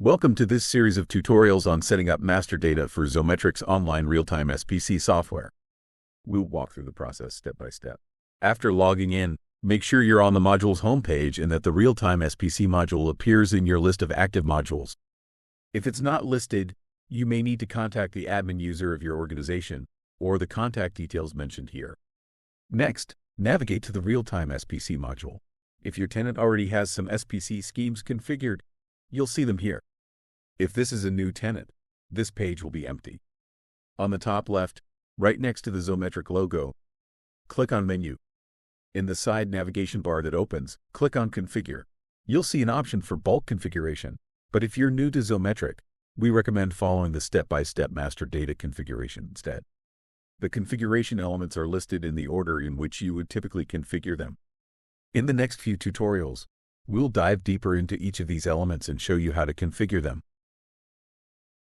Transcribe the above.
Welcome to this series of tutorials on setting up master data for Zometric's online real-time SPC software. We'll walk through the process step by step. After logging in, make sure you're on the module's homepage and that the real-time SPC module appears in your list of active modules. If it's not listed, you may need to contact the admin user of your organization or the contact details mentioned here. Next, navigate to the real-time SPC module. If your tenant already has some SPC schemes configured, you'll see them here. If this is a new tenant, this page will be empty. On the top left, right next to the Zometric logo, click on Menu. In the side navigation bar that opens, click on Configure. You'll see an option for bulk configuration, but if you're new to Zometric, we recommend following the step-by-step master data configuration instead. The configuration elements are listed in the order in which you would typically configure them. In the next few tutorials, we'll dive deeper into each of these elements and show you how to configure them.